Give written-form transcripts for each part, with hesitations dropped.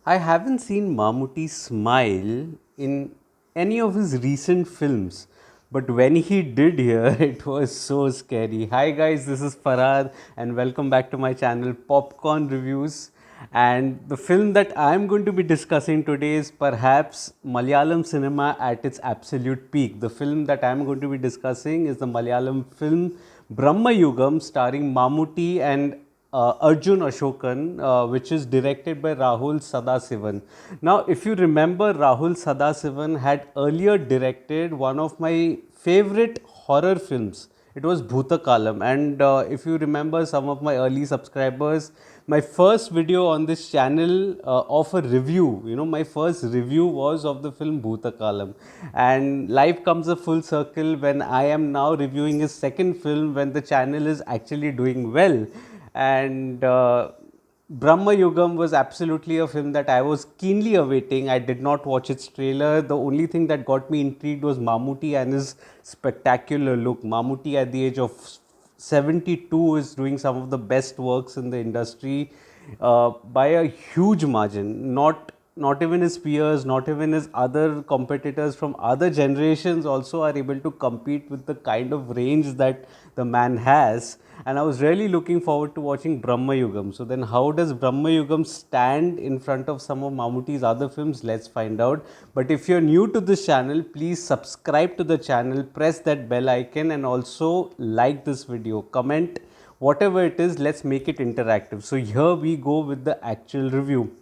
I haven't seen Mammootty smile in any of his recent films, but when he did here, it was so scary. Hi guys, this is Farad, and welcome back to my channel Popcorn Reviews. And the film that I'm going to be discussing today is perhaps Malayalam cinema at its absolute peak. The film that I'm going to be discussing is the Malayalam film Bramayugam, starring Mammootty and Arjun Ashokan, which is directed by Rahul Sadasivan. Now, if you remember, Rahul Sadasivan had earlier directed one of my favorite horror films. It was Bhutakalam, and if you remember, some of my early subscribers, my first video on this channel of a review, my first review was of the film Bhutakalam. And life comes a full circle when I am now reviewing his second film when the channel is actually doing well. And Brahmayugam was absolutely a film that I was keenly awaiting. I did not watch its trailer. The only thing that got me intrigued was Mammootty and his spectacular look. Mammootty at the age of 72 is doing some of the best works in the industry by a huge margin. Not even his peers, not even his other competitors from other generations also are able to compete with the kind of range that the man has. And I was really looking forward to watching Brahmayugam. So then how does Brahmayugam stand in front of some of Mammootty's other films? Let's find out. But if you're new to this channel, please subscribe to the channel, press that bell icon, and also like this video, comment whatever it is. Let's make it interactive. So here we go with the actual review.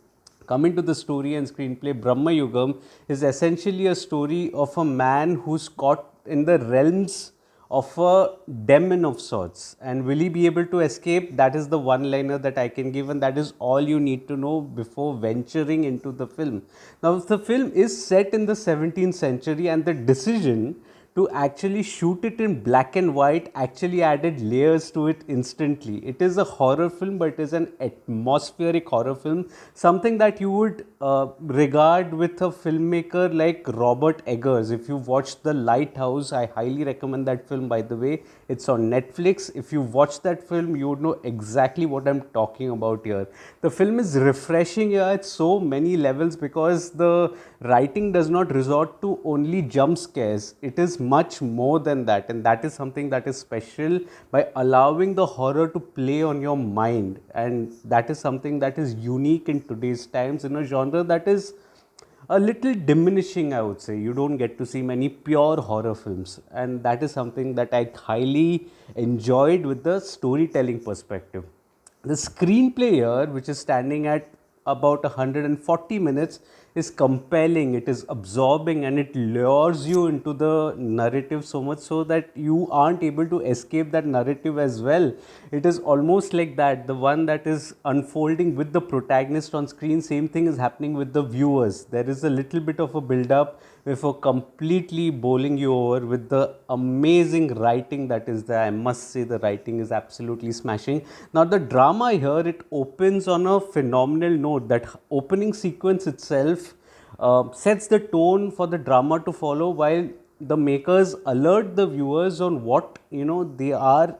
Coming to the story and screenplay, Brahmayugam is essentially a story of a man who's caught in the realms of a demon of sorts. And will he be able to escape? That is the one liner that I can give, and that is all you need to know before venturing into the film. Now, the film is set in the 17th century, and the decision to actually shoot it in black and white actually added layers to it instantly. It is a horror film, but it is an atmospheric horror film, something that you would regard with a filmmaker like Robert Eggers. If you watched The Lighthouse, I highly recommend that film, by the way. It's on Netflix. If you watch that film, you would know exactly what I'm talking about here. The film is refreshing here at so many levels because the writing does not resort to only jump scares. It is much more than that, and that is something that is special by allowing the horror to play on your mind. And that is something that is unique in today's times in a genre that is a little diminishing, I would say. You don't get to see many pure horror films, and that is something that I highly enjoyed with the storytelling perspective. The screenplay here, which is standing at about 140 minutes, is compelling, it is absorbing, and it lures you into the narrative so much so that you aren't able to escape that narrative as well. It is almost like that, the one that is unfolding with the protagonist on screen, same thing is happening with the viewers. There is a little bit of a build up before completely bowling you over with the amazing writing that is there. I must say the writing is absolutely smashing. Now the drama here, it opens on a phenomenal note. That opening sequence itself sets the tone for the drama to follow, while the makers alert the viewers on what they are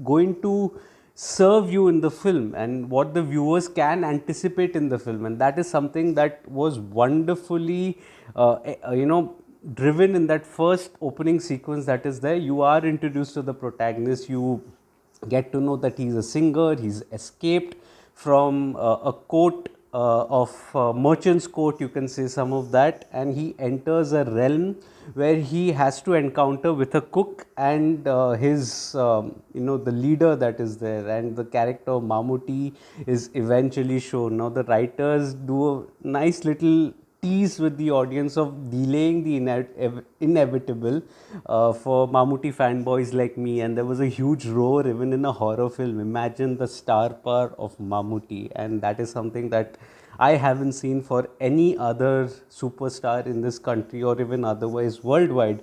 going to serve you in the film and what the viewers can anticipate in the film. And that is something that was wonderfully driven in that first opening sequence that is there. You are introduced to the protagonist, you get to know that he's a singer, he's escaped from a court of merchant's court, you can say some of that, and he enters a realm where he has to encounter with a cook and his the leader that is there, and the character of Mammootty is eventually shown. Now the writers do a nice little tease with the audience of delaying the inevitable for Mammootty fanboys like me, and there was a huge roar even in a horror film. Imagine the star power of Mammootty, and that is something that I haven't seen for any other superstar in this country or even otherwise worldwide.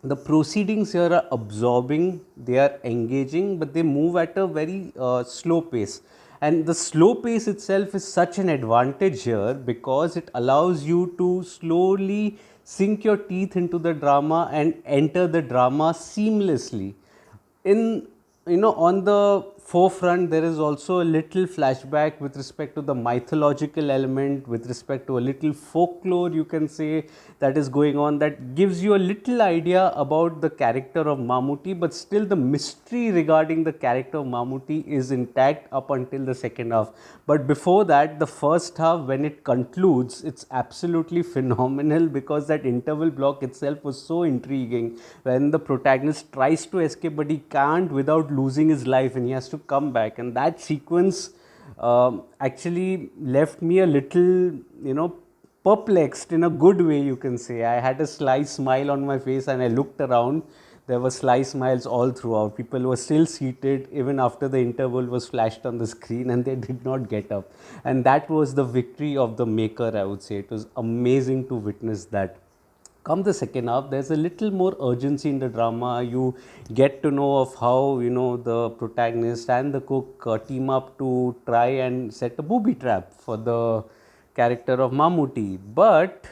The proceedings here are absorbing, they are engaging, but they move at a very slow pace. And the slow pace itself is such an advantage here because it allows you to slowly sink your teeth into the drama and enter the drama seamlessly. In on the forefront, there is also a little flashback with respect to the mythological element, with respect to a little folklore, you can say, that is going on, that gives you a little idea about the character of Mammootty, but still the mystery regarding the character of Mammootty is intact up until the second half. But before that, the first half, when it concludes, it's absolutely phenomenal, because that interval block itself was so intriguing. When the protagonist tries to escape but he can't without losing his life, and he has to come back, and that sequence actually left me a little, perplexed in a good way, you can say. I had a sly smile on my face and I looked around. There were sly smiles all throughout. People were still seated even after the interval was flashed on the screen, and they did not get up. And that was the victory of the maker, I would say. It was amazing to witness that. Come the second half, there's a little more urgency in the drama. You get to know of how, the protagonist and the cook team up to try and set a booby trap for the character of Mammootty. But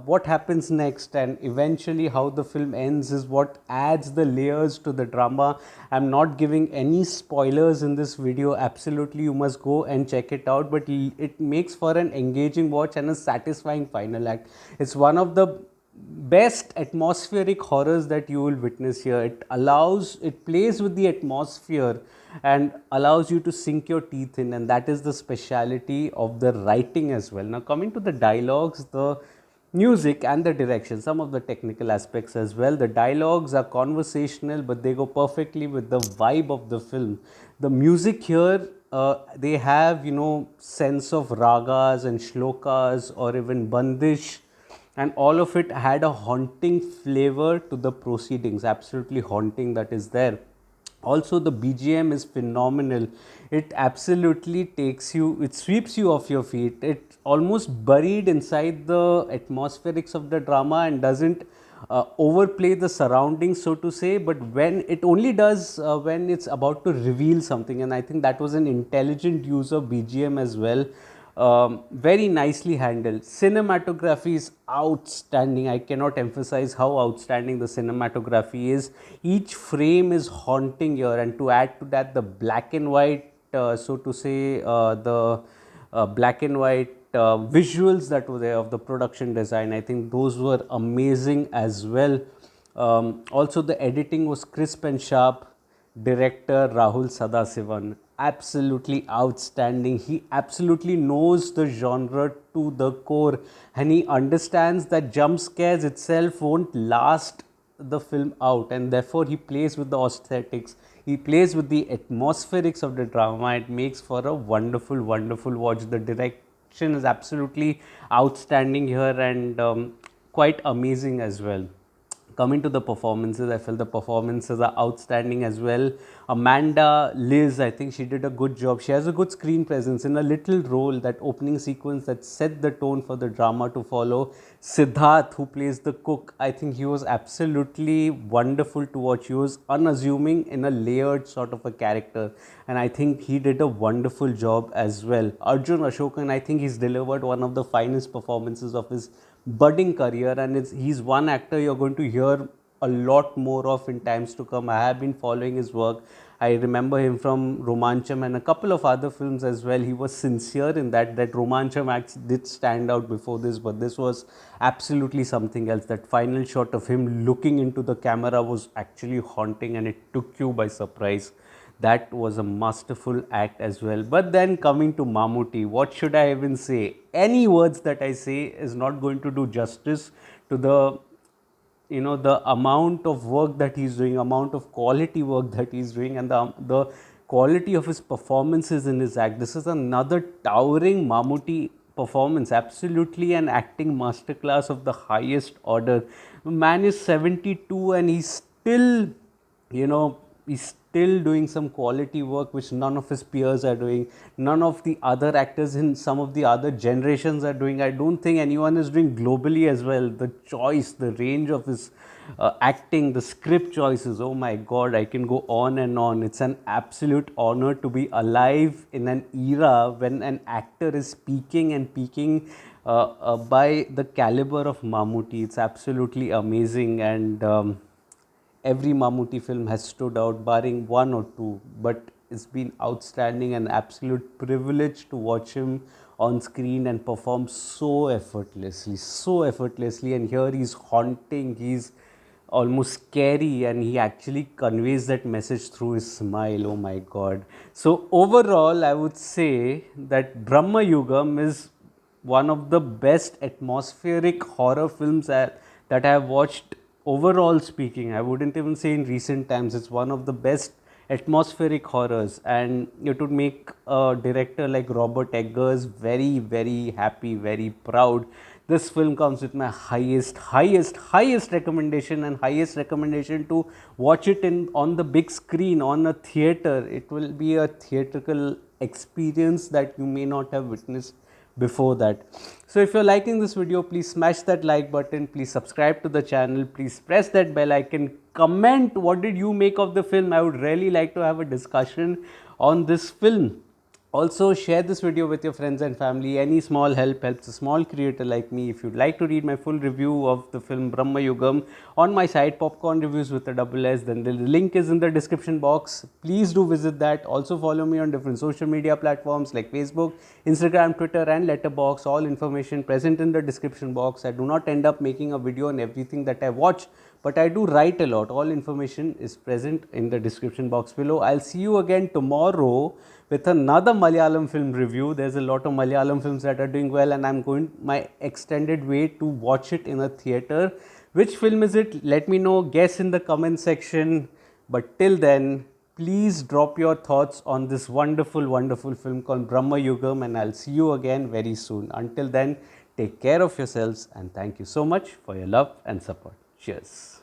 what happens next and eventually how the film ends is what adds the layers to the drama. I'm not giving any spoilers in this video. Absolutely, you must go and check it out. But it makes for an engaging watch and a satisfying final act. It's one of the best atmospheric horrors that you will witness here. It plays with the atmosphere and allows you to sink your teeth in, and that is the speciality of the writing as well. Now, coming to the dialogues, the music and the direction, some of the technical aspects as well. The dialogues are conversational, but they go perfectly with the vibe of the film. The music here, they have, sense of ragas and shlokas or even bandish, and all of it had a haunting flavor to the proceedings. Absolutely haunting, that is there. Also, the BGM is phenomenal. It absolutely takes you, it sweeps you off your feet. It almost buried inside the atmospherics of the drama and doesn't overplay the surroundings, so to say. But when it only does when it's about to reveal something, and I think that was an intelligent use of BGM as well. Very nicely handled. Cinematography is outstanding. I cannot emphasize how outstanding the cinematography is. Each frame is haunting here, and to add to that, the black and white, so to say, the black and white visuals that were there of the production design, I think those were amazing as well. Also, the editing was crisp and sharp. Director Rahul Sadasivan, absolutely outstanding. He absolutely knows the genre to the core, and he understands that jump scares itself won't last the film out, and therefore he plays with the aesthetics, he plays with the atmospherics of the drama. It makes for a wonderful, wonderful watch. The direction is absolutely outstanding here, and quite amazing as well. Coming to the performances, I felt the performances are outstanding as well. Amanda Liz, I think she did a good job. She has a good screen presence in a little role, that opening sequence that set the tone for the drama to follow. Siddharth, who plays the cook, I think he was absolutely wonderful to watch. He was unassuming in a layered sort of a character, and I think he did a wonderful job as well. Arjun Ashokan, I think he's delivered one of the finest performances of his budding career, and he's one actor you're going to hear a lot more of in times to come. I have been following his work. I remember him from Romancham and a couple of other films as well. He was sincere in that. That Romancham act did stand out before this, but this was absolutely something else. That final shot of him looking into the camera was actually haunting, and it took you by surprise. That was a masterful act as well. But then coming to Mammootty, what should I even say? Any words that I say is not going to do justice to the, the amount of work that he's doing, amount of quality work that he's doing, and the quality of his performances in his act. This is another towering Mammootty performance, absolutely an acting masterclass of the highest order. The man is 72 and he's still, he's still doing some quality work which none of his peers are doing, none of the other actors in some of the other generations are doing. I don't think anyone is doing globally as well. The choice, the range of his acting, the script choices, oh my god, I can go on and on. It's an absolute honor to be alive in an era when an actor is peaking and peaking by the caliber of Mammootty. It's absolutely amazing, and every Mammootty film has stood out, barring one or two. But it's been outstanding and absolute privilege to watch him on screen and perform so effortlessly. And here he's haunting, he's almost scary, and he actually conveys that message through his smile. Oh my god. So overall, I would say that Brahmayugam is one of the best atmospheric horror films that I have watched. Overall speaking, I wouldn't even say in recent times, it's one of the best atmospheric horrors, and it would make a director like Robert Eggers very happy, very proud. This film comes with my highest recommendation, and highest recommendation to watch it in on the big screen, on a theater. It will be a theatrical experience that you may not have witnessed before that. So if you're liking this video, please smash that like button, please subscribe to the channel, please press that bell icon, comment what did you make of the film. I would really like to have a discussion on this film. Also, share this video with your friends and family. Any small help helps a small creator like me. If you'd like to read my full review of the film Brahmayugam on my site, Popcorn Reviews with a double S, then the link is in the description box. Please do visit that. Also, follow me on different social media platforms like Facebook, Instagram, Twitter, and Letterboxd. All information present in the description box. I do not end up making a video on everything that I watch, but I do write a lot. All information is present in the description box below. I'll see you again tomorrow with another Malayalam film review. There's a lot of Malayalam films that are doing well, and I'm going my extended way to watch it in a theater. Which film is it? Let me know, guess in the comment section. But till then, please drop your thoughts on this wonderful film called Brahmayugam, and I'll see you again very soon. Until then, take care of yourselves, and thank you so much for your love and support. Cheers.